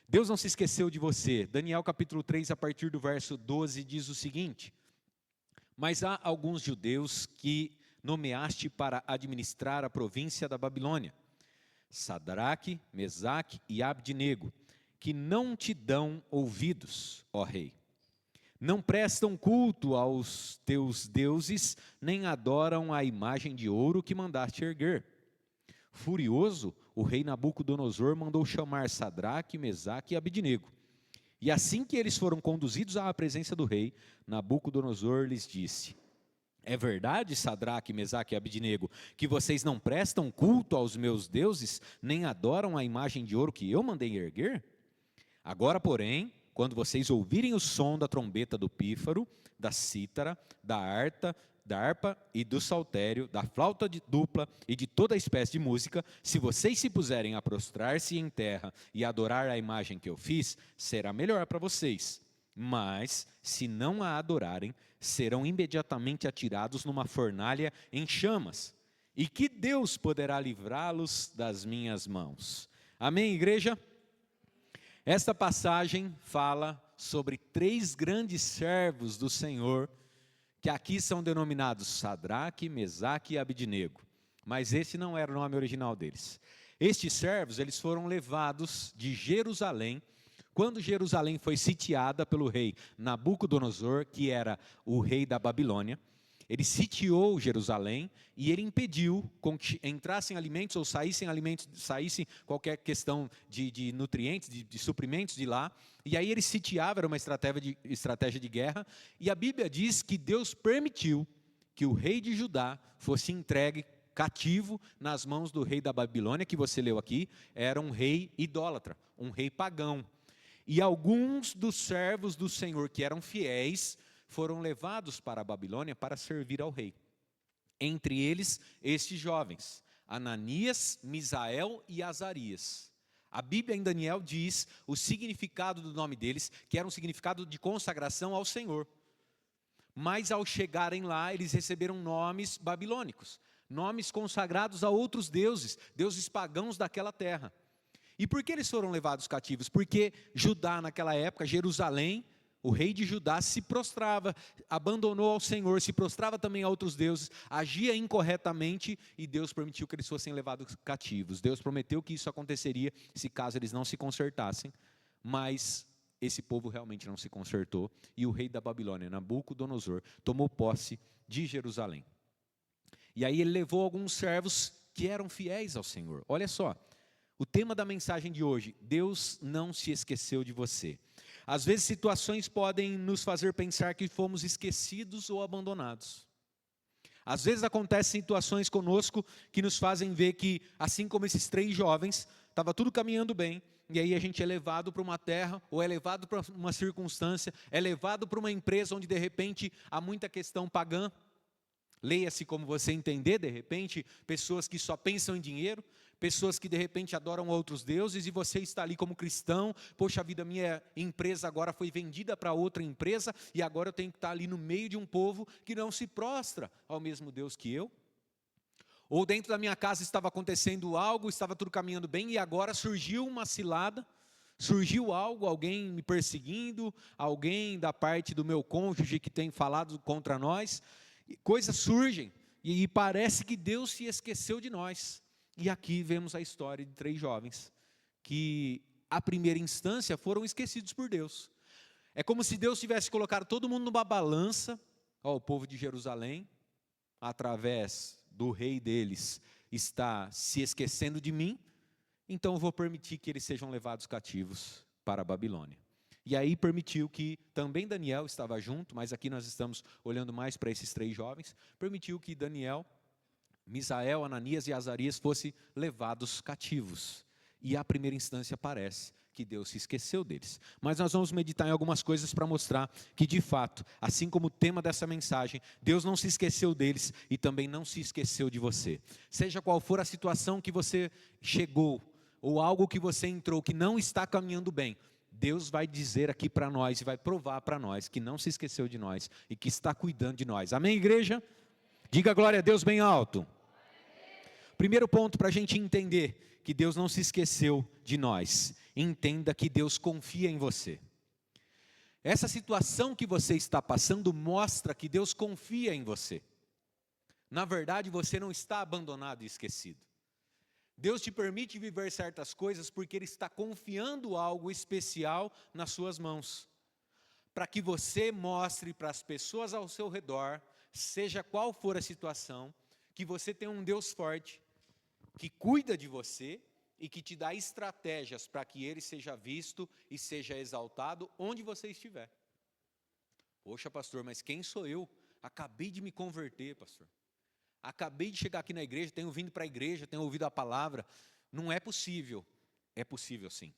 Deus não se esqueceu de você. Daniel capítulo 3, a partir do verso 12, diz o seguinte: mas há alguns judeus que nomeaste para administrar a província da Babilônia, Sadraque, Mesaque e Abdenego, que não te dão ouvidos, ó rei. Não prestam culto aos teus deuses, nem adoram a imagem de ouro que mandaste erguer. Furioso, o rei Nabucodonosor mandou chamar Sadraque, Mesaque e Abdenego. E assim que eles foram conduzidos à presença do rei, Nabucodonosor lhes disse: é verdade, Sadraque, Mesaque e Abdenego, que vocês não prestam culto aos meus deuses, nem adoram a imagem de ouro que eu mandei erguer? Agora, porém, quando vocês ouvirem o som da trombeta do pífaro, da cítara, da harpa e do saltério, da flauta dupla e de toda espécie de música, se vocês se puserem a prostrar-se em terra e adorar a imagem que eu fiz, será melhor para vocês. Mas, se não a adorarem, serão imediatamente atirados numa fornalha em chamas. E que Deus poderá livrá-los das minhas mãos? Amém, igreja? Esta passagem fala sobre 3 grandes servos do Senhor, que aqui são denominados Sadraque, Mesaque e Abdenego. Mas esse não era o nome original deles. Estes servos, eles foram levados de Jerusalém, quando Jerusalém foi sitiada pelo rei Nabucodonosor, que era o rei da Babilônia. Ele sitiou Jerusalém e ele impediu que entrassem alimentos ou saíssem alimentos, saísse qualquer questão de nutrientes, de suprimentos de lá. E aí ele sitiava, era uma estratégia de guerra. E a Bíblia diz que Deus permitiu que o rei de Judá fosse entregue cativo nas mãos do rei da Babilônia, que você leu aqui, era um rei idólatra, um rei pagão. E alguns dos servos do Senhor que eram fiéis foram levados para a Babilônia para servir ao rei. Entre eles, estes jovens, Ananias, Misael e Azarias. A Bíblia em Daniel diz o significado do nome deles, que era um significado de consagração ao Senhor. Mas ao chegarem lá, eles receberam nomes babilônicos, nomes consagrados a outros deuses, deuses pagãos daquela terra. E por que eles foram levados cativos? Porque Judá naquela época, Jerusalém, o rei de Judá se prostrava, abandonou ao Senhor, se prostrava também a outros deuses, agia incorretamente e Deus permitiu que eles fossem levados cativos. Deus prometeu que isso aconteceria se caso eles não se consertassem, mas esse povo realmente não se consertou e o rei da Babilônia, Nabucodonosor, tomou posse de Jerusalém. E aí ele levou alguns servos que eram fiéis ao Senhor. Olha só, o tema da mensagem de hoje: Deus não se esqueceu de você. Às vezes situações podem nos fazer pensar que fomos esquecidos ou abandonados. Às vezes acontecem situações conosco que nos fazem ver que, assim como esses 3 jovens, estava tudo caminhando bem, e aí a gente é levado para uma terra, ou é levado para uma circunstância, é levado para uma empresa onde de repente há muita questão pagã. Leia-se como você entender, de repente, pessoas que só pensam em dinheiro, pessoas que de repente adoram outros deuses, e você está ali como cristão, poxa vida, minha empresa agora foi vendida para outra empresa, e agora eu tenho que estar ali no meio de um povo que não se prostra ao mesmo Deus que eu. Ou dentro da minha casa estava acontecendo algo, estava tudo caminhando bem, e agora surgiu uma cilada, surgiu algo, alguém me perseguindo, alguém da parte do meu cônjuge que tem falado contra nós. Coisas surgem e parece que Deus se esqueceu de nós. E aqui vemos a história de 3 jovens que, à primeira instância, foram esquecidos por Deus. É como se Deus tivesse colocado todo mundo numa balança. O povo de Jerusalém, através do rei deles, está se esquecendo de mim, então eu vou permitir que eles sejam levados cativos para a Babilônia. E aí permitiu que, também Daniel estava junto, mas aqui nós estamos olhando mais para esses 3 jovens, permitiu que Daniel, Misael, Ananias e Azarias fossem levados cativos. E à primeira instância parece que Deus se esqueceu deles. Mas nós vamos meditar em algumas coisas para mostrar que de fato, assim como o tema dessa mensagem, Deus não se esqueceu deles e também não se esqueceu de você. Seja qual for a situação que você chegou, ou algo que você entrou que não está caminhando bem, Deus vai dizer aqui para nós e vai provar para nós que não se esqueceu de nós e que está cuidando de nós. Amém, igreja? Diga glória a Deus bem alto. Primeiro ponto para a gente entender que Deus não se esqueceu de nós. entenda que Deus confia em você. Essa situação que você está passando mostra que Deus confia em você. Na verdade, você não está abandonado e esquecido. Deus te permite viver certas coisas porque Ele está confiando algo especial nas suas mãos, para que você mostre para as pessoas ao seu redor, seja qual for a situação, que você tem um Deus forte, que cuida de você e que te dá estratégias para que Ele seja visto e seja exaltado onde você estiver. Poxa, pastor, mas quem sou eu? Acabei de me converter, pastor. Acabei de chegar aqui na igreja, tenho vindo para a igreja, tenho ouvido a palavra. Não é possível. É possível sim.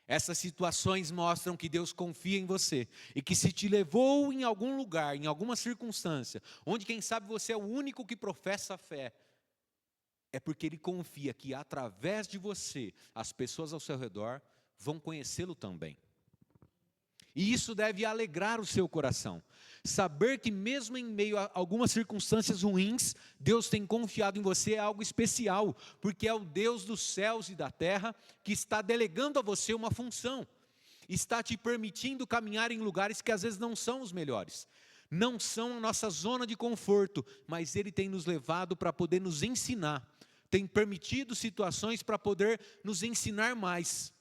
Essas situações mostram que Deus confia em você e que se te levou em algum lugar, em alguma circunstância, onde quem sabe você é o único que professa a fé, é porque Ele confia que através de você, as pessoas ao seu redor vão conhecê-lo também. E isso deve alegrar o seu coração. Saber que mesmo em meio a algumas circunstâncias ruins, Deus tem confiado em você é algo especial, porque é o Deus dos céus e da terra que está delegando a você uma função. Está te permitindo caminhar em lugares que às vezes não são os melhores. Não são a nossa zona de conforto, mas Ele tem nos levado para poder nos ensinar. Tem permitido situações para poder nos ensinar mais.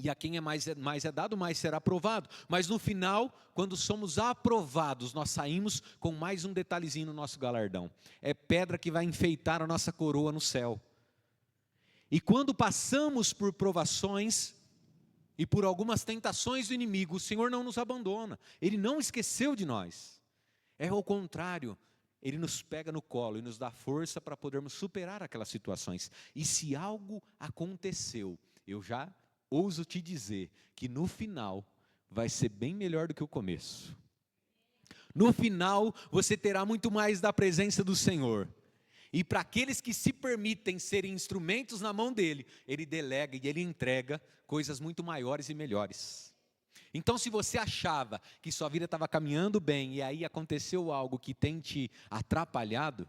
E a quem mais é dado, mais será aprovado. Mas no final, quando somos aprovados, nós saímos com mais um detalhezinho no nosso galardão. É pedra que vai enfeitar a nossa coroa no céu. E quando passamos por provações e por algumas tentações do inimigo, o Senhor não nos abandona. Ele não esqueceu de nós. É ao contrário, Ele nos pega no colo e nos dá força para podermos superar aquelas situações. E se algo aconteceu, eu já ouso te dizer que no final vai ser bem melhor do que o começo. No final você terá muito mais da presença do Senhor. E para aqueles que se permitem serem instrumentos na mão dEle, Ele delega e Ele entrega coisas muito maiores e melhores. Então, se você achava que sua vida estava caminhando bem e aí aconteceu algo que tem te atrapalhado,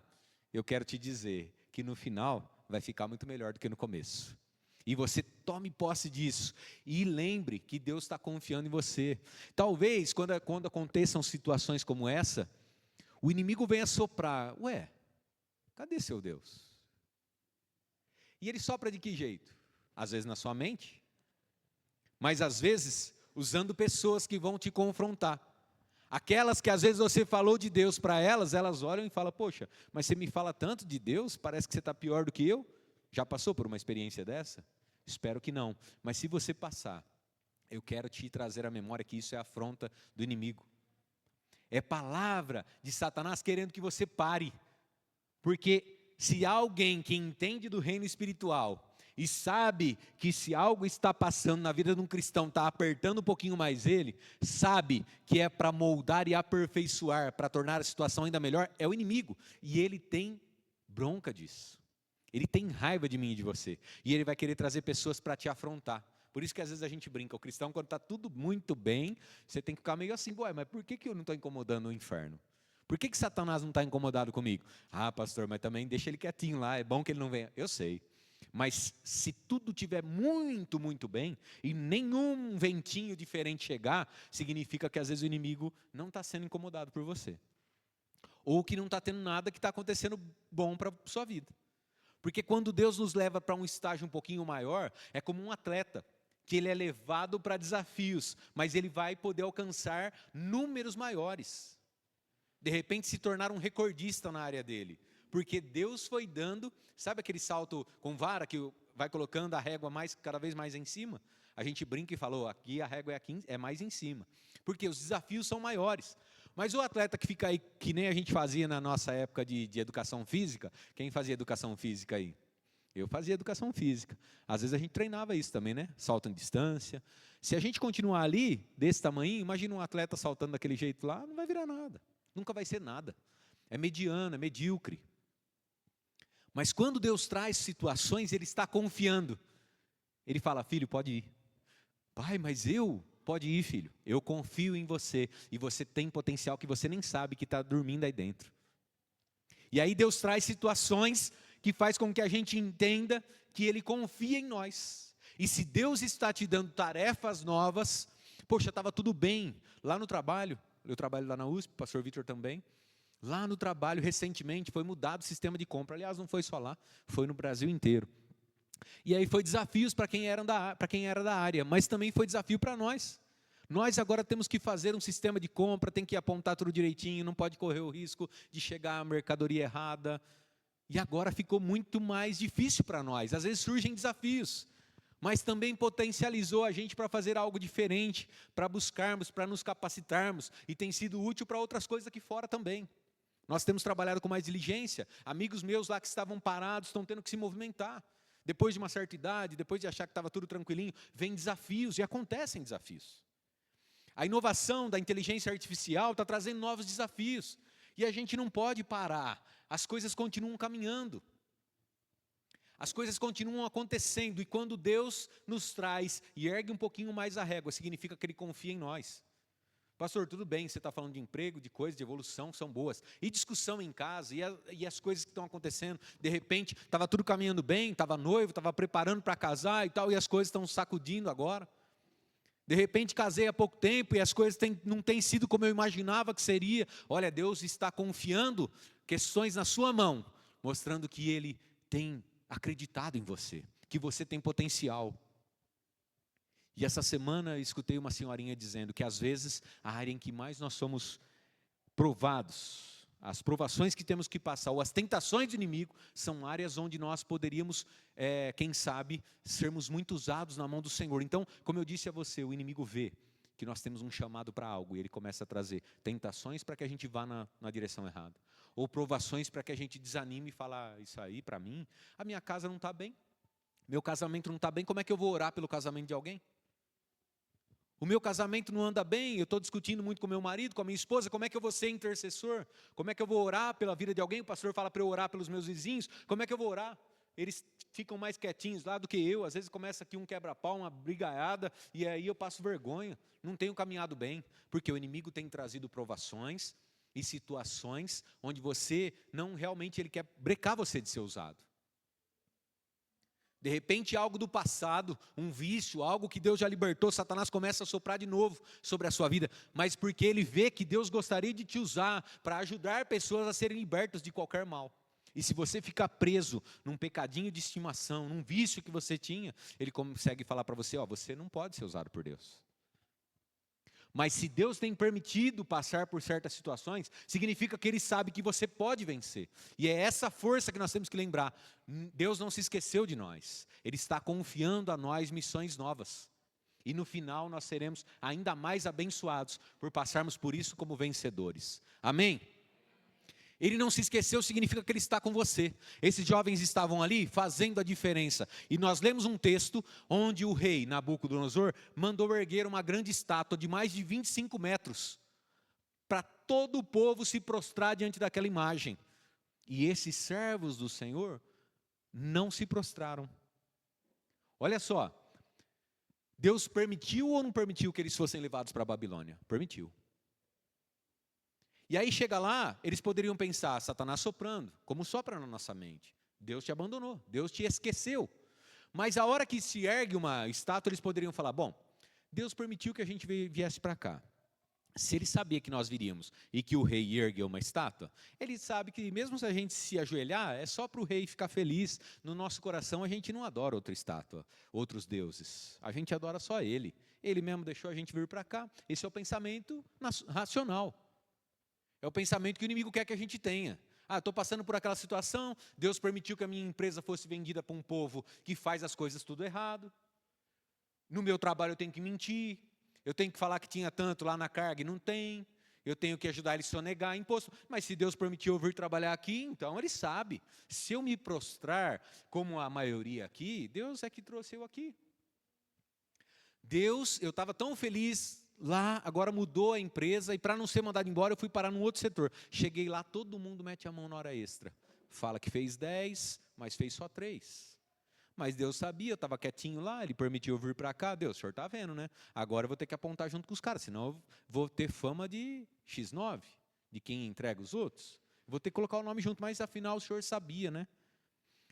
eu quero te dizer que no final vai ficar muito melhor do que no começo. E você tome posse disso e lembre que Deus está confiando em você. Talvez quando aconteçam situações como essa, o inimigo venha soprar. Ué, cadê seu Deus? E ele sopra de que jeito? Às vezes na sua mente, mas às vezes usando pessoas que vão te confrontar. Aquelas que às vezes você falou de Deus para elas, elas olham e falam, poxa, mas você me fala tanto de Deus, parece que você está pior do que eu. Já passou por uma experiência dessa? Espero que não. Mas se você passar, eu quero te trazer à memória que isso é afronta do inimigo. É palavra de Satanás querendo que você pare. Porque se alguém que entende do reino espiritual e sabe que se algo está passando na vida de um cristão, está apertando um pouquinho mais ele, sabe que é para moldar e aperfeiçoar, para tornar a situação ainda melhor, é o inimigo. E ele tem bronca disso. Ele tem raiva de mim e de você. E ele vai querer trazer pessoas para te afrontar. Por isso que às vezes a gente brinca. O cristão, quando está tudo muito bem, você tem que ficar meio assim, ué, mas por que eu não estou incomodando o inferno? Por que Satanás não está incomodado comigo? Ah, pastor, mas também deixa ele quietinho lá, é bom que ele não venha. Eu sei. Mas se tudo estiver muito, muito bem, e nenhum ventinho diferente chegar, significa que às vezes o inimigo não está sendo incomodado por você. Ou que não está tendo nada que está acontecendo bom para a sua vida. Porque quando Deus nos leva para um estágio um pouquinho maior, é como um atleta, que ele é levado para desafios, mas ele vai poder alcançar números maiores. De repente se tornar um recordista na área dele. Porque Deus foi dando, sabe aquele salto com vara que vai colocando a régua cada vez mais em cima? A gente brinca e falou, aqui a régua é mais em cima. Porque os desafios são maiores. Mas o atleta que fica aí, que nem a gente fazia na nossa época de educação física, quem fazia educação física aí? Eu fazia educação física. Às vezes a gente treinava isso também, né? Salto em distância. Se a gente continuar ali, desse tamanho, imagina um atleta saltando daquele jeito lá, não vai virar nada. Nunca vai ser nada. É mediano, é medíocre. Mas quando Deus traz situações, Ele está confiando. Ele fala, filho, pode ir. Pai, mas eu... Pode ir, filho, eu confio em você, e você tem potencial que você nem sabe que está dormindo aí dentro. E aí Deus traz situações que faz com que a gente entenda que Ele confia em nós. E se Deus está te dando tarefas novas, poxa, estava tudo bem lá no trabalho, eu trabalho lá na USP, o pastor Vitor também, lá no trabalho recentemente foi mudado o sistema de compra, aliás não foi só lá, foi no Brasil inteiro. E aí foi desafios para quem era da área, mas também foi desafio para nós. Nós agora temos que fazer um sistema de compra, tem que apontar tudo direitinho, não pode correr o risco de chegar a mercadoria errada. E agora ficou muito mais difícil para nós. Às vezes surgem desafios, mas também potencializou a gente para fazer algo diferente, para buscarmos, para nos capacitarmos, e tem sido útil para outras coisas aqui fora também. Nós temos trabalhado com mais diligência, amigos meus lá que estavam parados estão tendo que se movimentar. Depois de uma certa idade, depois de achar que estava tudo tranquilinho, vem desafios e acontecem desafios. A inovação da inteligência artificial está trazendo novos desafios. E a gente não pode parar. As coisas continuam caminhando. As coisas continuam acontecendo. E quando Deus nos traz e ergue um pouquinho mais a régua, significa que Ele confia em nós. Pastor, tudo bem, você está falando de emprego, de coisas, de evolução, são boas. E discussão em casa, e as coisas que estão acontecendo. De repente, estava tudo caminhando bem, estava noivo, estava preparando para casar e tal, e as coisas estão sacudindo agora. De repente casei há pouco tempo e as coisas não têm sido como eu imaginava que seria. Olha, Deus está confiando questões na sua mão, mostrando que Ele tem acreditado em você, que você tem potencial. E essa semana eu escutei uma senhorinha dizendo que às vezes a área em que mais nós somos provados, as provações que temos que passar, ou as tentações do inimigo, são áreas onde nós poderíamos, quem sabe, sermos muito usados na mão do Senhor. Então, como eu disse a você, o inimigo vê que nós temos um chamado para algo, e ele começa a trazer tentações para que a gente vá na direção errada, ou provações para que a gente desanime e fale, isso aí para mim, a minha casa não está bem, meu casamento não está bem, como é que eu vou orar pelo casamento de alguém? O meu casamento não anda bem, eu estou discutindo muito com meu marido, com a minha esposa, como é que eu vou ser intercessor? Como é que eu vou orar pela vida de alguém? O pastor fala para eu orar pelos meus vizinhos, como é que eu vou orar? Eles ficam mais quietinhos lá do que eu, às vezes começa aqui um quebra-pau, uma brigaiada, e aí eu passo vergonha, não tenho caminhado bem, porque o inimigo tem trazido provações e situações onde você não realmente, ele quer brecar você de ser usado. De repente, algo do passado, um vício, algo que Deus já libertou, Satanás começa a soprar de novo sobre a sua vida, mas porque ele vê que Deus gostaria de te usar para ajudar pessoas a serem libertas de qualquer mal. E se você ficar preso num pecadinho de estimação, num vício que você tinha, ele consegue falar para você, você não pode ser usado por Deus. Mas se Deus tem permitido passar por certas situações, significa que Ele sabe que você pode vencer. E é essa força que nós temos que lembrar. Deus não se esqueceu de nós. Ele está confiando a nós missões novas. E no final nós seremos ainda mais abençoados por passarmos por isso como vencedores. Amém? Ele não se esqueceu, significa que Ele está com você. Esses jovens estavam ali fazendo a diferença. E nós lemos um texto onde o rei Nabucodonosor mandou erguer uma grande estátua de mais de 25 metros. Para todo o povo se prostrar diante daquela imagem. E esses servos do Senhor não se prostraram. Olha só. Deus permitiu ou não permitiu que eles fossem levados para a Babilônia? Permitiu. E aí chega lá, eles poderiam pensar, Satanás soprando, como sopra na nossa mente. Deus te abandonou, Deus te esqueceu. Mas a hora que se ergue uma estátua, eles poderiam falar, bom, Deus permitiu que a gente viesse para cá. Se ele sabia que nós viríamos e que o rei ergueu uma estátua, ele sabe que mesmo se a gente se ajoelhar, é só para o rei ficar feliz. No nosso coração a gente não adora outra estátua, outros deuses. A gente adora só ele. Ele mesmo deixou a gente vir para cá. Esse é o pensamento racional. É o pensamento que o inimigo quer que a gente tenha. Estou passando por aquela situação, Deus permitiu que a minha empresa fosse vendida para um povo que faz as coisas tudo errado. No meu trabalho eu tenho que mentir, eu tenho que falar que tinha tanto lá na carga e não tem. Eu tenho que ajudar ele a sonegar imposto. Mas se Deus permitiu eu vir trabalhar aqui, então Ele sabe. Se eu me prostrar como a maioria aqui, Deus é que trouxe eu aqui. Deus, eu estava tão feliz lá, agora mudou a empresa, e para não ser mandado embora, eu fui parar num outro setor. Cheguei lá, todo mundo mete a mão na hora extra. Fala que fez 10, mas fez só 3. Mas Deus sabia, eu estava quietinho lá, Ele permitiu eu vir para cá. Deus, o senhor está vendo, né? Agora eu vou ter que apontar junto com os caras, senão eu vou ter fama de X9, de quem entrega os outros. Vou ter que colocar o nome junto, mas afinal o senhor sabia, né?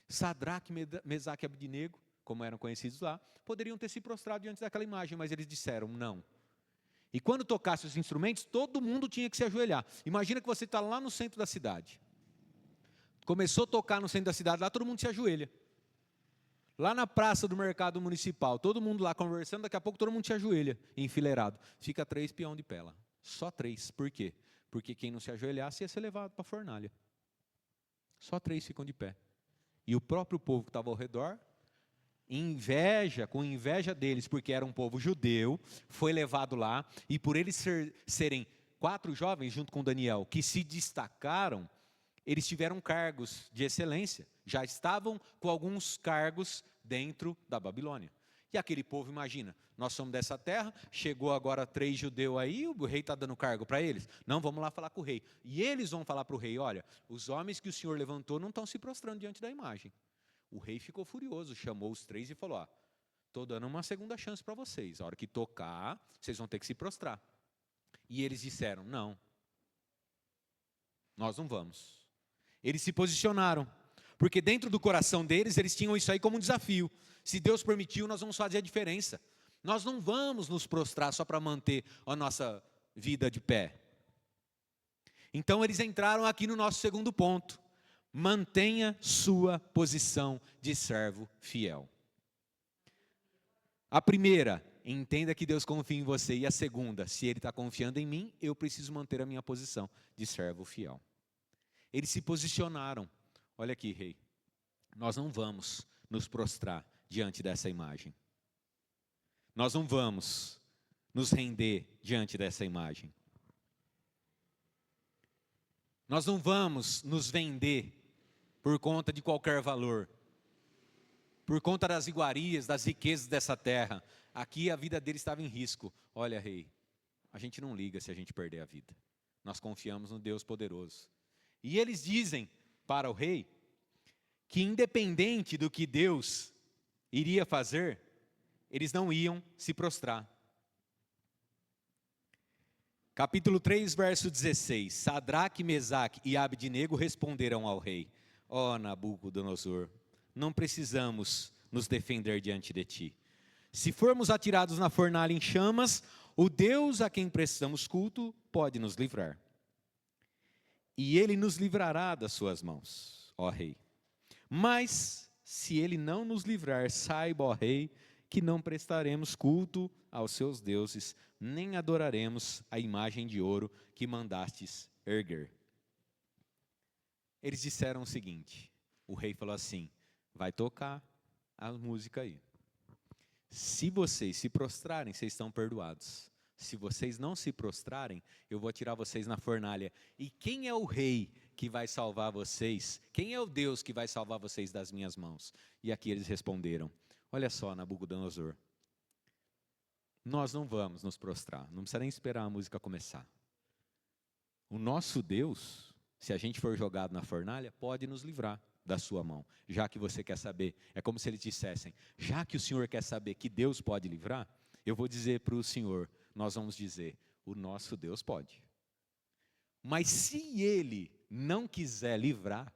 Sadraque, Mesaque e Abednego como eram conhecidos lá, poderiam ter se prostrado diante daquela imagem, mas eles disseram não. E quando tocasse os instrumentos, todo mundo tinha que se ajoelhar. Imagina que você está lá no centro da cidade. Começou a tocar no centro da cidade, lá todo mundo se ajoelha. Lá na praça do mercado municipal, todo mundo lá conversando, daqui a pouco todo mundo se ajoelha, enfileirado. Fica 3 peão de pé lá. Só 3. Por quê? Porque quem não se ajoelhasse ia ser levado para a fornalha. Só 3 ficam de pé. E o próprio povo que estava ao redor, com inveja deles, porque era um povo judeu, foi levado lá, e por eles serem 4 jovens, junto com Daniel, que se destacaram, eles tiveram cargos de excelência, já estavam com alguns cargos dentro da Babilônia. E aquele povo, imagina, nós somos dessa terra, chegou agora 3 judeus aí, o rei está dando cargo para eles. Não, vamos lá falar com o rei. E eles vão falar para o rei, olha, os homens que o Senhor levantou não estão se prostrando diante da imagem. O rei ficou furioso, chamou os 3 e falou, estou dando uma segunda chance para vocês. A hora que tocar, vocês vão ter que se prostrar. E eles disseram, não, nós não vamos. Eles se posicionaram, porque dentro do coração deles, eles tinham isso aí como um desafio. Se Deus permitiu, nós vamos fazer a diferença. Nós não vamos nos prostrar só para manter a nossa vida de pé. Então eles entraram aqui no nosso segundo ponto. Mantenha sua posição de servo fiel. A primeira, entenda que Deus confia em você. E a segunda, se Ele está confiando em mim, eu preciso manter a minha posição de servo fiel. Eles se posicionaram. Olha aqui, rei. Nós não vamos nos prostrar diante dessa imagem. Nós não vamos nos render diante dessa imagem. Nós não vamos nos vender por conta de qualquer valor. Por conta das iguarias, das riquezas dessa terra. Aqui a vida dele estava em risco. Olha, rei, a gente não liga se a gente perder a vida. Nós confiamos no Deus poderoso. E eles dizem para o rei que independente do que Deus iria fazer, eles não iam se prostrar. Capítulo 3, verso 16. Sadraque, Mesaque e Abdenego responderam ao rei: ó Nabucodonosor, não precisamos nos defender diante de ti. Se formos atirados na fornalha em chamas, o Deus a quem prestamos culto pode nos livrar. E ele nos livrará das suas mãos, ó rei. Mas, se ele não nos livrar, saiba, ó rei, que não prestaremos culto aos seus deuses, nem adoraremos a imagem de ouro que mandastes erguer. Eles disseram o seguinte, o rei falou assim, vai tocar a música aí. Se vocês se prostrarem, vocês estão perdoados. Se vocês não se prostrarem, eu vou tirar vocês na fornalha. E quem é o rei que vai salvar vocês? Quem é o Deus que vai salvar vocês das minhas mãos? E aqui eles responderam, olha só, Nabucodonosor, nós não vamos nos prostrar, não precisa nem esperar a música começar. O nosso Deus, se a gente for jogado na fornalha, pode nos livrar da sua mão, já que você quer saber. É como se eles dissessem, já que o Senhor quer saber que Deus pode livrar, eu vou dizer para o Senhor, nós vamos dizer, o nosso Deus pode. Mas se Ele não quiser livrar,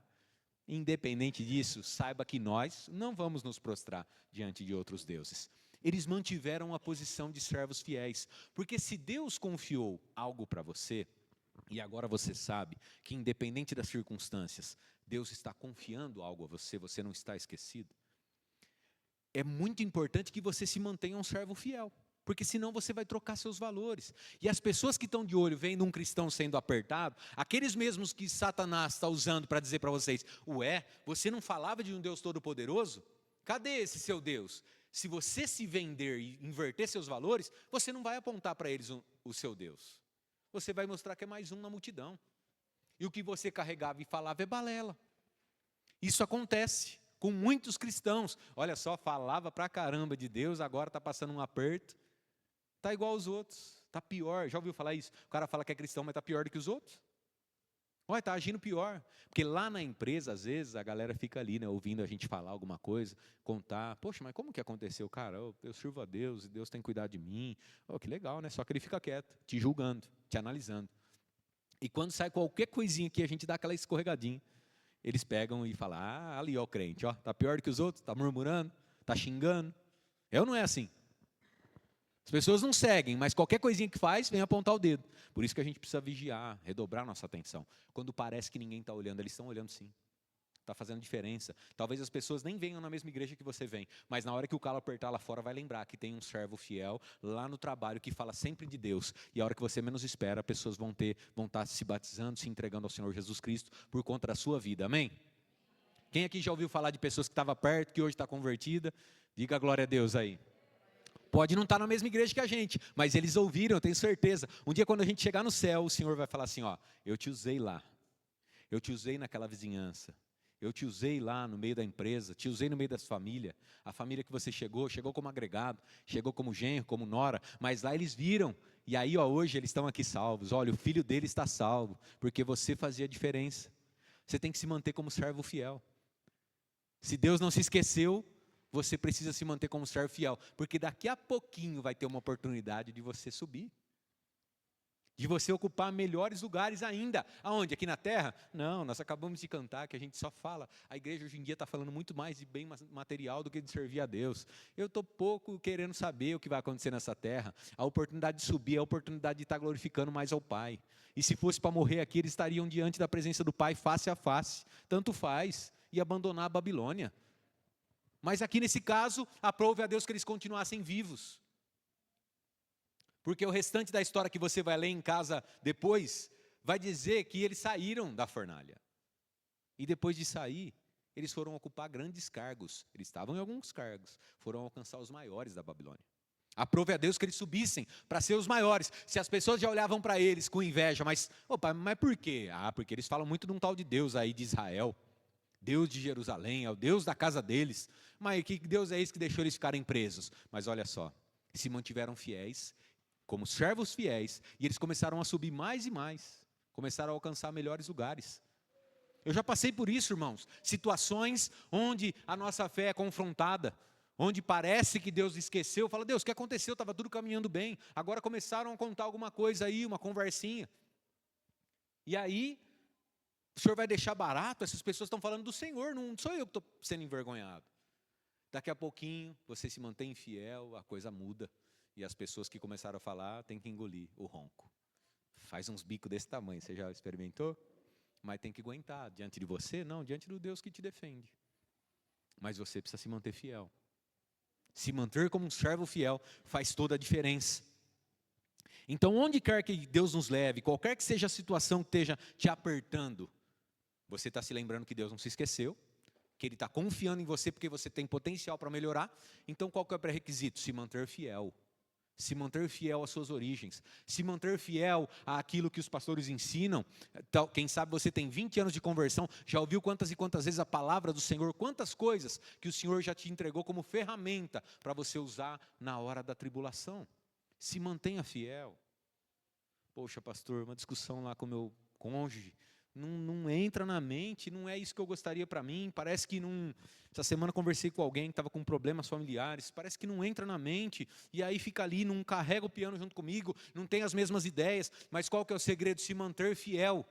independente disso, saiba que nós não vamos nos prostrar diante de outros deuses. Eles mantiveram a posição de servos fiéis, porque se Deus confiou algo para você, e agora você sabe que independente das circunstâncias, Deus está confiando algo a você, você não está esquecido. É muito importante que você se mantenha um servo fiel, porque senão você vai trocar seus valores. E as pessoas que estão de olho vendo um cristão sendo apertado, aqueles mesmos que Satanás está usando para dizer para vocês, ué, você não falava de um Deus todo-poderoso? Cadê esse seu Deus? Se você se vender e inverter seus valores, você não vai apontar para eles o seu Deus. Você vai mostrar que é mais um na multidão. E o que você carregava e falava é balela. Isso acontece com muitos cristãos. Olha só, falava pra caramba de Deus, agora está passando um aperto. Está igual aos outros, está pior. Já ouviu falar isso? O cara fala que é cristão, mas está pior do que os outros. Olha, está agindo pior. Porque lá na empresa, às vezes, a galera fica ali, né, ouvindo a gente falar alguma coisa, contar. Poxa, mas como que aconteceu? Cara, eu sirvo a Deus e Deus tem cuidado de mim. Oh, que legal, né? Só que ele fica quieto, te julgando, te analisando. E quando sai qualquer coisinha aqui, a gente dá aquela escorregadinha. Eles pegam e falam, ali ó o crente, ó, está pior do que os outros, está murmurando, Está xingando. É ou não é assim? As pessoas não seguem, mas qualquer coisinha que faz, vem apontar o dedo. Por isso que a gente precisa vigiar, redobrar nossa atenção. Quando parece que ninguém está olhando, eles estão olhando sim. Está fazendo diferença. Talvez as pessoas nem venham na mesma igreja que você vem, mas na hora que o calo apertar lá fora, vai lembrar que tem um servo fiel lá no trabalho que fala sempre de Deus. E a hora que você menos espera, pessoas vão estar se batizando, se entregando ao Senhor Jesus Cristo por conta da sua vida. Amém? Quem aqui já ouviu falar de pessoas que estavam perto, que hoje está convertida? Diga glória a Deus aí. Pode não estar na mesma igreja que a gente, mas eles ouviram, eu tenho certeza. Um dia quando a gente chegar no céu, o Senhor vai falar assim, ó, eu te usei lá, eu te usei naquela vizinhança, eu te usei lá no meio da empresa, te usei no meio da família, a família que você chegou como agregado, chegou como genro, como nora, mas lá eles viram, e aí ó, hoje eles estão aqui salvos, olha, o filho dele está salvo, porque você fazia diferença. Você tem que se manter como servo fiel. Se Deus não se esqueceu, você precisa se manter como servo fiel, porque daqui a pouquinho vai ter uma oportunidade de você subir, de você ocupar melhores lugares ainda. Aonde? Aqui na terra? Não, nós acabamos de cantar que a gente só fala, a igreja hoje em dia está falando muito mais de bem material do que de servir a Deus. Eu estou pouco querendo saber o que vai acontecer nessa terra. A oportunidade de subir é a oportunidade de estar glorificando mais ao Pai. E se fosse para morrer aqui, eles estariam diante da presença do Pai face a face, tanto faz, e abandonar a Babilônia. Mas aqui nesse caso, aprove a Deus que eles continuassem vivos. Porque o restante da história que você vai ler em casa depois, vai dizer que eles saíram da fornalha. E depois de sair, eles foram ocupar grandes cargos. Eles estavam em alguns cargos, foram alcançar os maiores da Babilônia. Aprove a Deus que eles subissem para ser os maiores. Se as pessoas já olhavam para eles com inveja, mas por quê? Porque eles falam muito de um tal de Deus aí de Israel. Deus de Jerusalém, é o Deus da casa deles. Mas que Deus é esse que deixou eles ficarem presos? Mas olha só, se mantiveram fiéis, como servos fiéis, e eles começaram a subir mais e mais, começaram a alcançar melhores lugares. Eu já passei por isso, irmãos, situações onde a nossa fé é confrontada, onde parece que Deus esqueceu, fala, Deus, o que aconteceu? Estava tudo caminhando bem, agora começaram a contar alguma coisa aí, uma conversinha. E aí, o Senhor vai deixar barato? Essas pessoas estão falando do Senhor, não sou eu que estou sendo envergonhado. Daqui a pouquinho, você se mantém fiel, a coisa muda. E as pessoas que começaram a falar, tem que engolir o ronco. Faz uns bicos desse tamanho, você já experimentou? Mas tem que aguentar, diante de você, não, diante do Deus que te defende. Mas você precisa se manter fiel. Se manter como um servo fiel faz toda a diferença. Então, onde quer que Deus nos leve, qualquer que seja a situação que esteja te apertando, você está se lembrando que Deus não se esqueceu, que Ele está confiando em você porque você tem potencial para melhorar. Então, qual que é o pré-requisito? Se manter fiel. Se manter fiel às suas origens. Se manter fiel àquilo que os pastores ensinam. Quem sabe você tem 20 anos de conversão, já ouviu quantas e quantas vezes a palavra do Senhor, quantas coisas que o Senhor já te entregou como ferramenta para você usar na hora da tribulação. Se mantenha fiel. Poxa, pastor, uma discussão lá com meu cônjuge, não entra na mente, não é isso que eu gostaria para mim, parece que não... Essa semana conversei com alguém que estava com problemas familiares, parece que não entra na mente, e aí fica ali, não carrega o piano junto comigo, não tem as mesmas ideias, mas qual que é o segredo? Se manter fiel.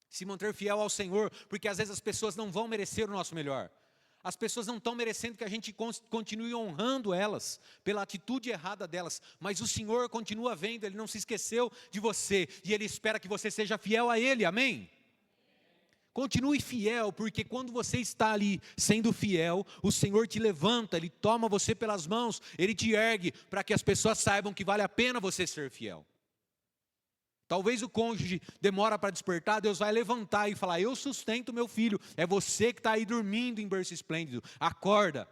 Se manter fiel ao Senhor, porque às vezes as pessoas não vão merecer o nosso melhor. As pessoas não estão merecendo que a gente continue honrando elas, pela atitude errada delas, mas o Senhor continua vendo, Ele não se esqueceu de você, e Ele espera que você seja fiel a Ele, amém? Continue fiel, porque quando você está ali sendo fiel, o Senhor te levanta, Ele toma você pelas mãos, Ele te ergue, para que as pessoas saibam que vale a pena você ser fiel. Talvez o cônjuge demora para despertar, Deus vai levantar e falar, eu sustento meu filho, é você que está aí dormindo em berço esplêndido, acorda.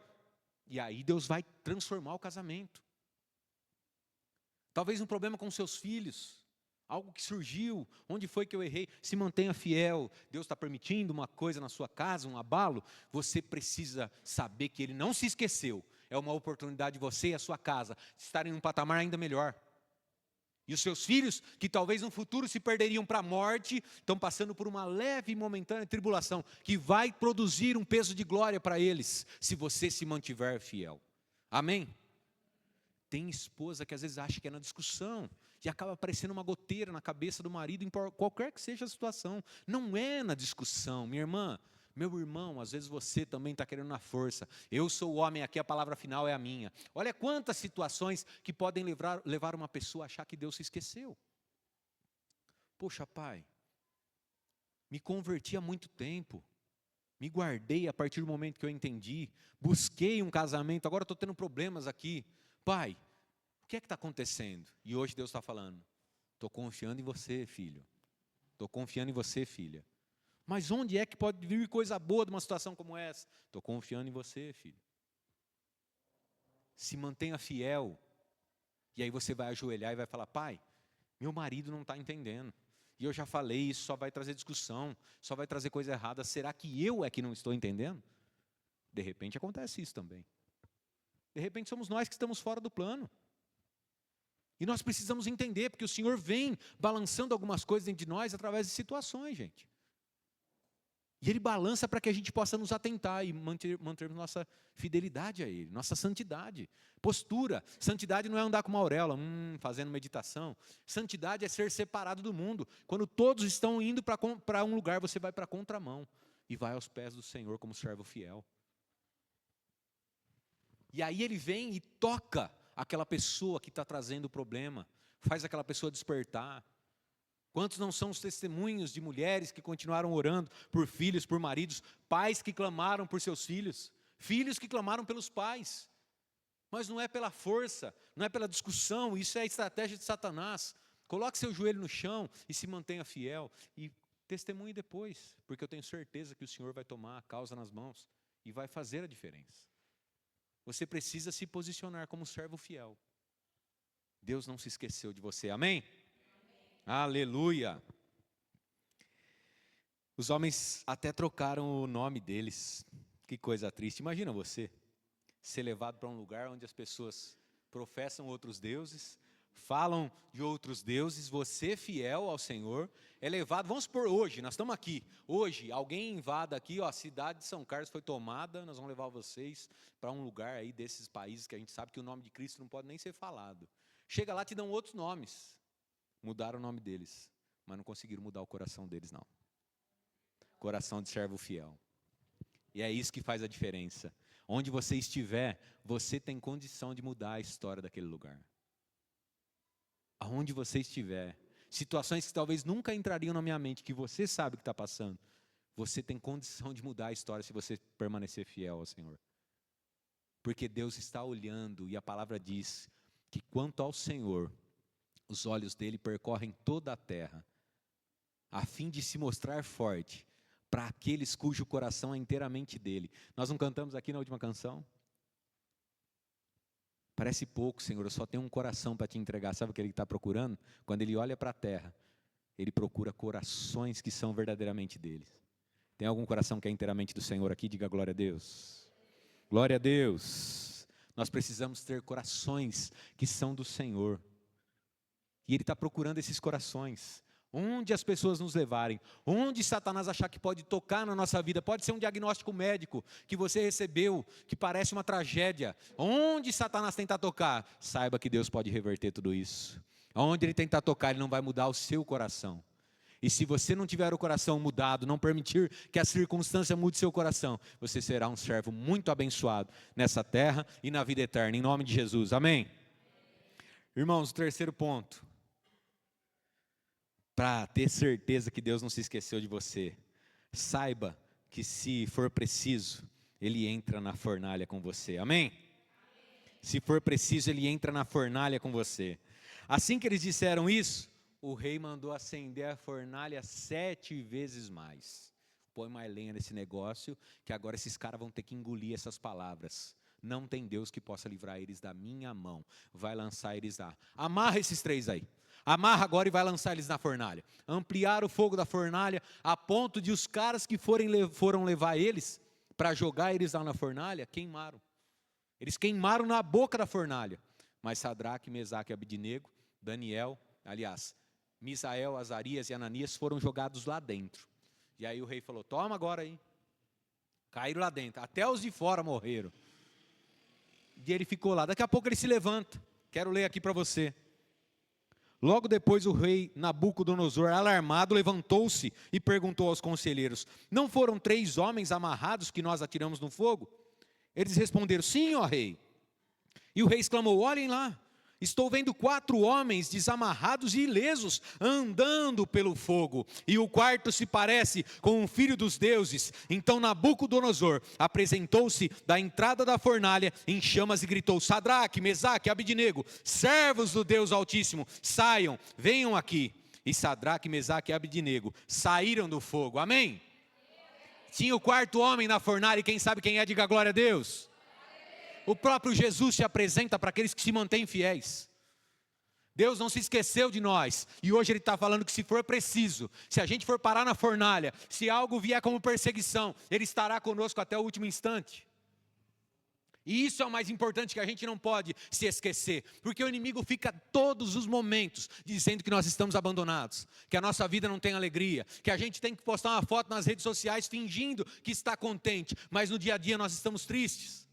E aí Deus vai transformar o casamento. Talvez um problema com seus filhos, algo que surgiu, onde foi que eu errei? Se mantenha fiel, Deus está permitindo uma coisa na sua casa, um abalo, você precisa saber que Ele não se esqueceu, é uma oportunidade de você e a sua casa estarem em um patamar ainda melhor. E os seus filhos, que talvez no futuro se perderiam para a morte, estão passando por uma leve e momentânea tribulação, que vai produzir um peso de glória para eles, se você se mantiver fiel. Amém? Tem esposa que às vezes acha que é na discussão, e acaba aparecendo uma goteira na cabeça do marido, em qualquer que seja a situação. Não é na discussão, minha irmã. Meu irmão, às vezes você também está querendo na força. Eu sou o homem aqui, a palavra final é a minha. Olha quantas situações que podem levar uma pessoa a achar que Deus se esqueceu. Poxa, pai, me converti há muito tempo. Me guardei a partir do momento que eu entendi. Busquei um casamento, agora estou tendo problemas aqui. Pai, o que é que está acontecendo? E hoje Deus está falando, estou confiando em você, filho. Estou confiando em você, filha. Mas onde é que pode vir coisa boa de uma situação como essa? Estou confiando em você, filho. Se mantenha fiel. E aí você vai ajoelhar e vai falar, pai, meu marido não está entendendo. E eu já falei, isso só vai trazer discussão, só vai trazer coisa errada. Será que eu é que não estou entendendo? De repente acontece isso também. De repente somos nós que estamos fora do plano. E nós precisamos entender, porque o Senhor vem balançando algumas coisas dentro de nós através de situações, gente. E Ele balança para que a gente possa nos atentar e mantermos nossa fidelidade a Ele, nossa santidade. Postura. Santidade não é andar com uma auréola, fazendo meditação. Santidade é ser separado do mundo. Quando todos estão indo para um lugar, você vai para a contramão. E vai aos pés do Senhor como servo fiel. E aí Ele vem e toca aquela pessoa que está trazendo o problema. Faz aquela pessoa despertar. Quantos não são os testemunhos de mulheres que continuaram orando por filhos, por maridos, pais que clamaram por seus filhos, filhos que clamaram pelos pais. Mas não é pela força, não é pela discussão, isso é a estratégia de Satanás. Coloque seu joelho no chão e se mantenha fiel. E testemunhe depois, porque eu tenho certeza que o Senhor vai tomar a causa nas mãos e vai fazer a diferença. Você precisa se posicionar como servo fiel. Deus não se esqueceu de você, amém? Aleluia! Os homens até trocaram o nome deles. Que coisa triste. Imagina você ser levado para um lugar onde as pessoas professam outros deuses, falam de outros deuses, você fiel ao Senhor, é levado, vamos supor hoje, nós estamos aqui, hoje alguém invada aqui, ó, a cidade de São Carlos foi tomada, nós vamos levar vocês para um lugar aí desses países que a gente sabe que o nome de Cristo não pode nem ser falado. Chega lá, te dão outros nomes. Mudaram o nome deles, mas não conseguiram mudar o coração deles, não. Coração de servo fiel. E é isso que faz a diferença. Onde você estiver, você tem condição de mudar a história daquele lugar. Aonde você estiver, situações que talvez nunca entrariam na minha mente, que você sabe que está passando, você tem condição de mudar a história se você permanecer fiel ao Senhor. Porque Deus está olhando e a palavra diz que quanto ao Senhor, os olhos dele percorrem toda a terra, a fim de se mostrar forte para aqueles cujo coração é inteiramente dele. Nós não cantamos aqui na última canção? Parece pouco, Senhor, eu só tenho um coração para te entregar. Sabe o que ele está procurando? Quando ele olha para a terra, ele procura corações que são verdadeiramente dele. Tem algum coração que é inteiramente do Senhor aqui? Diga glória a Deus. Glória a Deus. Nós precisamos ter corações que são do Senhor. E Ele está procurando esses corações. Onde as pessoas nos levarem, onde Satanás achar que pode tocar na nossa vida, pode ser um diagnóstico médico que você recebeu, que parece uma tragédia. Onde Satanás tentar tocar, saiba que Deus pode reverter tudo isso. Onde ele tentar tocar, ele não vai mudar o seu coração. E se você não tiver o coração mudado, não permitir que a circunstância mude seu coração, você será um servo muito abençoado nessa terra e na vida eterna, em nome de Jesus, amém? Irmãos, o terceiro ponto. Para ter certeza que Deus não se esqueceu de você, saiba que se for preciso, Ele entra na fornalha com você, amém? Se for preciso, Ele entra na fornalha com você. Assim que eles disseram isso, o rei mandou acender a fornalha 7 vezes mais. Põe mais lenha nesse negócio, que agora esses caras vão ter que engolir essas palavras. Não tem Deus que possa livrar eles da minha mão. Vai lançar eles lá. Amarra esses 3 aí. Amarra agora e vai lançar eles na fornalha. Ampliar o fogo da fornalha a ponto de os caras que foram levar eles para jogar eles lá na fornalha, queimaram. Eles queimaram na boca da fornalha. Mas Sadraque, Mesaque e Abidnego, Daniel, aliás, Misael, Azarias e Ananias foram jogados lá dentro. E aí o rei falou, toma agora aí. Caíram lá dentro, até os de fora morreram. E ele ficou lá, daqui a pouco ele se levanta. Quero ler aqui para você. Logo depois o rei Nabucodonosor, alarmado, levantou-se e perguntou aos conselheiros: não foram 3 homens amarrados que nós atiramos no fogo? Eles responderam: sim, ó rei. E o rei exclamou: olhem lá, estou vendo 4 homens desamarrados e ilesos, andando pelo fogo, e o quarto se parece com um filho dos deuses. Então Nabucodonosor apresentou-se da entrada da fornalha em chamas e gritou: Sadraque, Mesaque, Abidnego, servos do Deus Altíssimo, saiam, venham aqui. E Sadraque, Mesaque e Abidnego saíram do fogo. Amém? Tinha o 4º homem na fornalha, e quem sabe quem é, diga glória a Deus. O próprio Jesus se apresenta para aqueles que se mantêm fiéis. Deus não se esqueceu de nós. E hoje Ele está falando que se for preciso, se a gente for parar na fornalha, se algo vier como perseguição, Ele estará conosco até o último instante. E isso é o mais importante, que a gente não pode se esquecer. Porque o inimigo fica todos os momentos dizendo que nós estamos abandonados, que a nossa vida não tem alegria, que a gente tem que postar uma foto nas redes sociais fingindo que está contente, mas no dia a dia nós estamos tristes.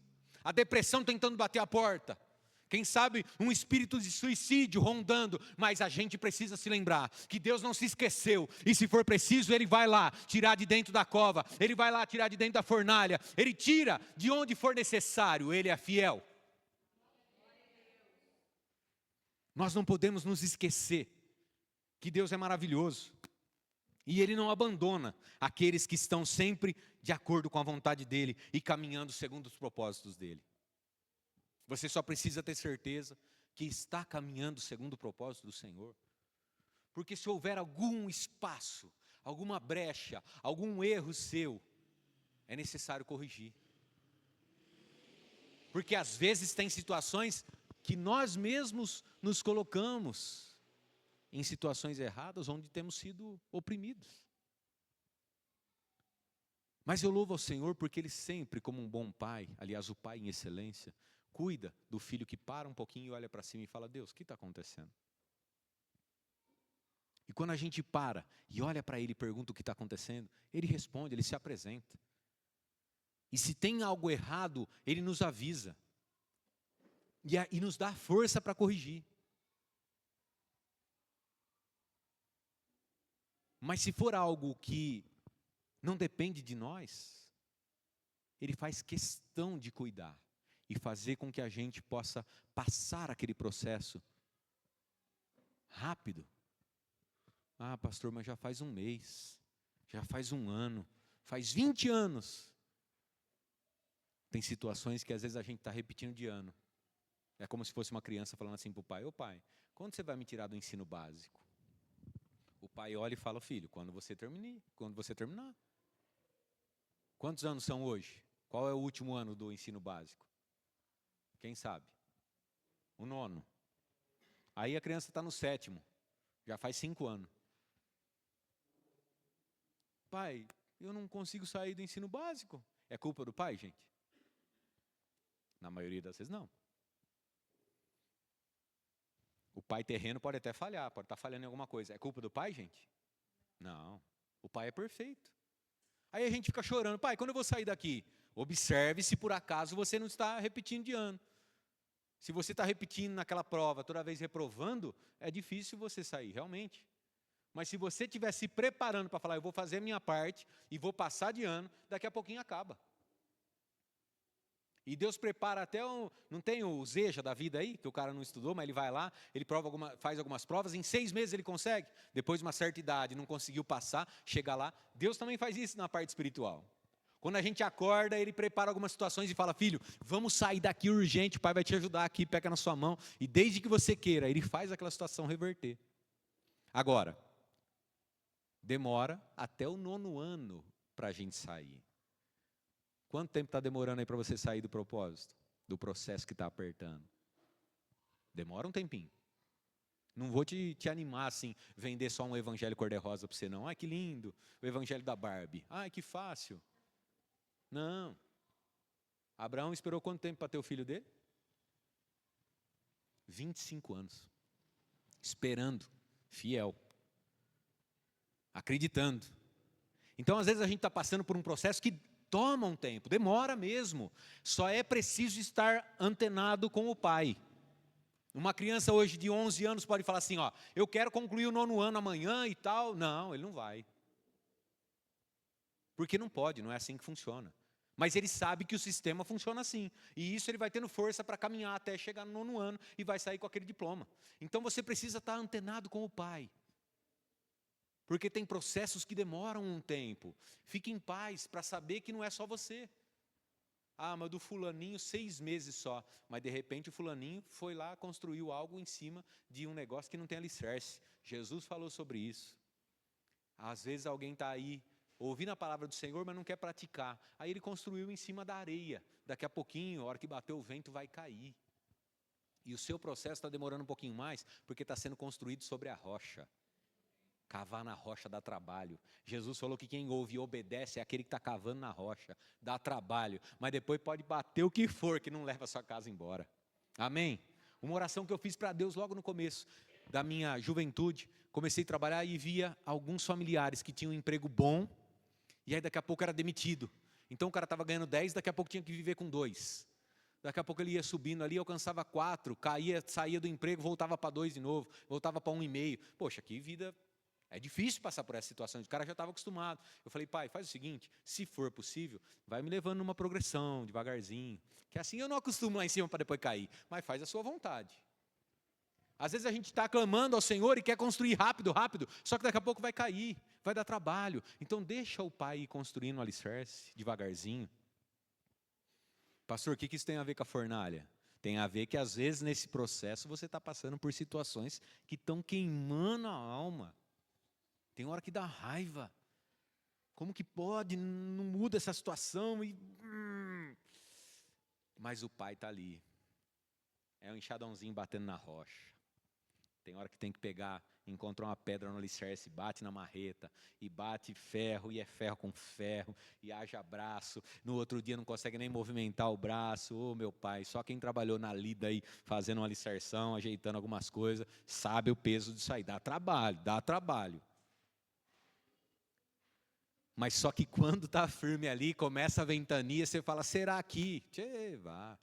A depressão tentando bater a porta. Quem sabe um espírito de suicídio rondando. Mas a gente precisa se lembrar que Deus não se esqueceu. E se for preciso, Ele vai lá tirar de dentro da cova. Ele vai lá tirar de dentro da fornalha. Ele tira de onde for necessário. Ele é fiel. Nós não podemos nos esquecer que Deus é maravilhoso. E Ele não abandona aqueles que estão sempre de acordo com a vontade dEle e caminhando segundo os propósitos dEle. Você só precisa ter certeza que está caminhando segundo o propósito do Senhor. Porque se houver algum espaço, alguma brecha, algum erro seu, é necessário corrigir. Porque às vezes tem situações que nós mesmos nos colocamos em situações erradas, onde temos sido oprimidos. Mas eu louvo ao Senhor porque Ele sempre, como um bom pai, aliás o pai em excelência, cuida do filho que para um pouquinho e olha para cima e fala: Deus, o que está acontecendo? E quando a gente para e olha para Ele e pergunta o que está acontecendo, Ele responde, Ele se apresenta. E se tem algo errado, Ele nos avisa. E nos dá força para corrigir. Mas se for algo que não depende de nós, Ele faz questão de cuidar e fazer com que a gente possa passar aquele processo rápido. Ah, pastor, mas já faz um mês, já faz um ano, faz 20 anos. Tem situações que às vezes a gente está repetindo de ano. É como se fosse uma criança falando assim para o pai: ô pai, quando você vai me tirar do ensino básico? O pai olha e fala: filho, quando você terminar. Quantos anos são hoje? Qual é o último ano do ensino básico? Quem sabe? O 9º. Aí a criança está no 7º, já faz 5 anos. Pai, eu não consigo sair do ensino básico. É culpa do pai, gente? Na maioria das vezes não. O pai terreno pode até falhar, pode estar falhando em alguma coisa. É culpa do pai, gente? Não. O pai é perfeito. Aí a gente fica chorando: pai, quando eu vou sair daqui? Observe se por acaso você não está repetindo de ano. Se você está repetindo naquela prova, toda vez reprovando, é difícil você sair, realmente. Mas se você estiver se preparando para falar: eu vou fazer a minha parte e vou passar de ano, daqui a pouquinho acaba. E Deus prepara até não tem o Zeja da vida aí, que o cara não estudou, mas ele vai lá, ele faz algumas provas, em 6 meses ele consegue. Depois de uma certa idade, não conseguiu passar, chega lá. Deus também faz isso na parte espiritual. Quando a gente acorda, Ele prepara algumas situações e fala: filho, vamos sair daqui urgente, o pai vai te ajudar aqui, pega na sua mão. E desde que você queira, Ele faz aquela situação reverter. Agora, demora até o 9º ano para a gente sair. Quanto tempo está demorando aí para você sair do propósito? Do processo que está apertando? Demora um tempinho. Não vou te animar assim, vender só um evangelho cor-de-rosa para você não. Ai, que lindo, o evangelho da Barbie. Ai, que fácil. Não. Abraão esperou quanto tempo para ter o filho dele? 25 anos. Esperando, fiel. Acreditando. Então, às vezes a gente está passando por um processo que toma um tempo, demora mesmo. Só é preciso estar antenado com o Pai. Uma criança hoje de 11 anos pode falar assim, ó, eu quero concluir o 9º ano amanhã e tal. Não, ele não vai. Porque não pode, não é assim que funciona. Mas ele sabe que o sistema funciona assim. E isso ele vai tendo força para caminhar até chegar no 9º ano e vai sair com aquele diploma. Então você precisa estar antenado com o pai. Porque tem processos que demoram um tempo. Fique em paz para saber que não é só você. Ah, mas do fulaninho 6 meses só. Mas de repente o fulaninho foi lá, construiu algo em cima de um negócio que não tem alicerce. Jesus falou sobre isso. Às vezes alguém está aí ouvindo a palavra do Senhor, mas não quer praticar. Aí ele construiu em cima da areia. Daqui a pouquinho, a hora que bater o vento, vai cair. E o seu processo está demorando um pouquinho mais, porque está sendo construído sobre a rocha. Cavar na rocha dá trabalho. Jesus falou que quem ouve e obedece é aquele que está cavando na rocha. Dá trabalho. Mas depois pode bater o que for, que não leva a sua casa embora. Amém? Uma oração que eu fiz para Deus logo no começo da minha juventude. Comecei a trabalhar e via alguns familiares que tinham um emprego bom. E aí daqui a pouco era demitido. Então o cara estava ganhando 10, daqui a pouco tinha que viver com 2. Daqui a pouco ele ia subindo ali, alcançava 4, caía, saía do emprego, voltava para 2 de novo, voltava para 1,5. Poxa, que vida. É difícil passar por essa situação, o cara já estava acostumado. Eu falei, pai, faz o seguinte, se for possível, vai me levando numa progressão, devagarzinho. Que assim eu não acostumo lá em cima para depois cair, mas faz a sua vontade. Às vezes a gente está clamando ao Senhor e quer construir rápido, rápido, só que daqui a pouco vai cair, vai dar trabalho. Então deixa o pai ir construindo o alicerce, devagarzinho. Pastor, o que isso tem a ver com a fornalha? Tem a ver que às vezes nesse processo você está passando por situações que estão queimando a alma. Tem hora que dá raiva. Como que pode? Não muda essa situação. Mas o pai está ali. É um enxadãozinho batendo na rocha. Tem hora que tem que pegar, encontra uma pedra no alicerce, bate na marreta, e bate ferro, e é ferro com ferro, e haja braço. No outro dia não consegue nem movimentar o braço. Ô, meu pai, só quem trabalhou na lida aí, fazendo uma alicerção, ajeitando algumas coisas, sabe o peso disso aí. Dá trabalho, dá trabalho. Mas só que quando está firme ali, começa a ventania, você fala, será aqui? Tchê, vá.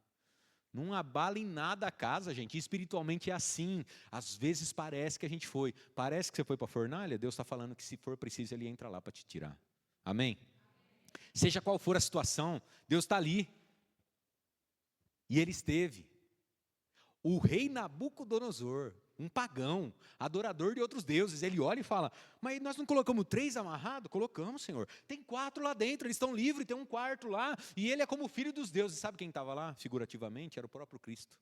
Não abala em nada a casa, gente. Espiritualmente é assim. Às vezes parece que a gente foi. Parece que você foi para a fornalha, Deus está falando que se for preciso, Ele entra lá para te tirar. Amém? Seja qual for a situação, Deus está ali. E Ele esteve. O rei Nabucodonosor, um pagão, adorador de outros deuses, ele olha e fala, mas nós não colocamos 3 amarrados? Colocamos, Senhor. Tem 4 lá dentro, eles estão livres, tem um quarto lá, e ele é como filho dos deuses. Sabe quem estava lá, figurativamente? Era o próprio Cristo.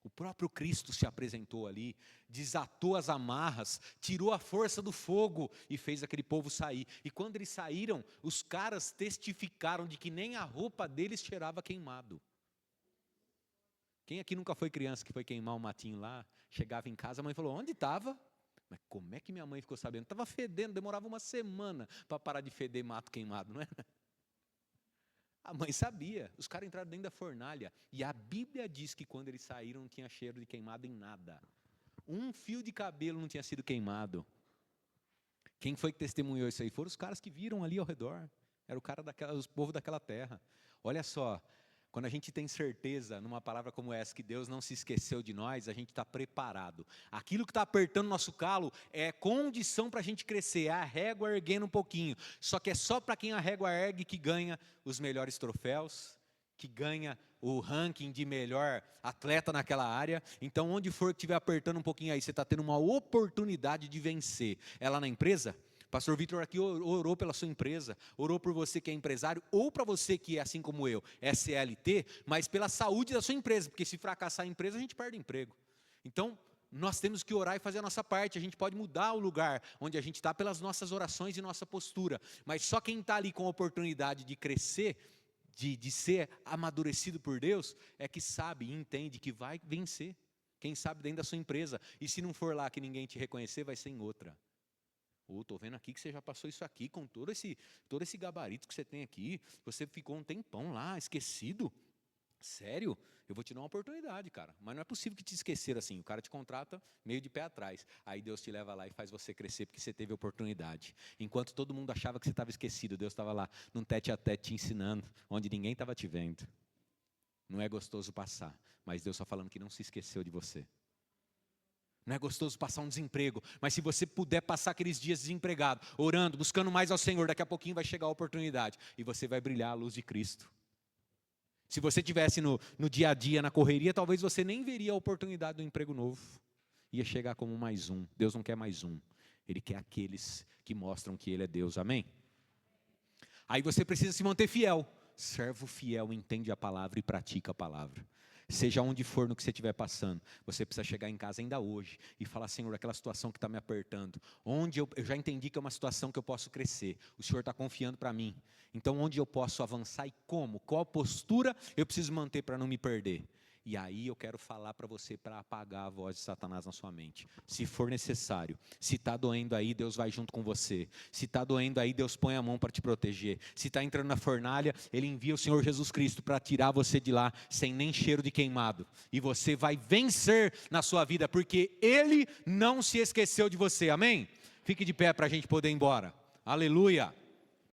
O próprio Cristo se apresentou ali, desatou as amarras, tirou a força do fogo e fez aquele povo sair. E quando eles saíram, os caras testificaram de que nem a roupa deles cheirava queimado. Quem aqui nunca foi criança que foi queimar um matinho lá, chegava em casa, a mãe falou, onde estava? Mas como é que minha mãe ficou sabendo? Estava fedendo, demorava uma semana para parar de feder mato queimado, não é? A mãe sabia, os caras entraram dentro da fornalha, e a Bíblia diz que quando eles saíram não tinha cheiro de queimado em nada. Um fio de cabelo não tinha sido queimado. Quem foi que testemunhou isso aí? Foram os caras que viram ali ao redor. Era o povo daquela terra. Olha só, quando a gente tem certeza numa palavra como essa, que Deus não se esqueceu de nós, a gente está preparado. Aquilo que está apertando nosso calo é condição para a gente crescer, é a régua erguendo um pouquinho. Só que é só para quem a régua ergue que ganha os melhores troféus, que ganha o ranking de melhor atleta naquela área. Então, onde for que estiver apertando um pouquinho aí, você está tendo uma oportunidade de vencer. É lá na empresa? Pastor Vitor aqui orou pela sua empresa, orou por você que é empresário, ou para você que é assim como eu, é CLT, mas pela saúde da sua empresa, porque se fracassar a empresa, a gente perde o emprego. Então, nós temos que orar e fazer a nossa parte. A gente pode mudar o lugar onde a gente está pelas nossas orações e nossa postura, mas só quem está ali com a oportunidade de crescer, de ser amadurecido por Deus, é que sabe e entende que vai vencer. Quem sabe dentro da sua empresa, e se não for lá que ninguém te reconhecer, vai ser em outra. Estou vendo aqui que você já passou isso aqui, com todo esse gabarito que você tem aqui, você ficou um tempão lá, esquecido. Sério? Eu vou te dar uma oportunidade, cara. Mas não é possível que te esquecer assim. O cara te contrata meio de pé atrás. Aí Deus te leva lá e faz você crescer, porque você teve oportunidade. Enquanto todo mundo achava que você estava esquecido, Deus estava lá, num tete a tete te ensinando, onde ninguém estava te vendo. Não é gostoso passar, mas Deus está falando que não se esqueceu de você. Não é gostoso passar um desemprego, mas se você puder passar aqueles dias desempregado, orando, buscando mais ao Senhor, daqui a pouquinho vai chegar a oportunidade e você vai brilhar a luz de Cristo. Se você estivesse no dia a dia, na correria, talvez você nem veria a oportunidade do emprego novo. Ia chegar como mais um. Deus não quer mais um. Ele quer aqueles que mostram que Ele é Deus. Amém? Aí você precisa se manter fiel. Servo fiel entende a palavra e pratica a palavra. Seja onde for no que você estiver passando, você precisa chegar em casa ainda hoje e falar: Senhor, aquela situação que está me apertando, onde eu já entendi que é uma situação que eu posso crescer, o Senhor está confiando para mim, então onde eu posso avançar e como, qual postura eu preciso manter para não me perder? E aí eu quero falar para você para apagar a voz de Satanás na sua mente. Se for necessário, se está doendo aí, Deus vai junto com você. Se está doendo aí, Deus põe a mão para te proteger. Se está entrando na fornalha, Ele envia o Senhor Jesus Cristo para tirar você de lá, sem nem cheiro de queimado. E você vai vencer na sua vida, porque Ele não se esqueceu de você. Amém? Fique de pé para a gente poder ir embora. Aleluia.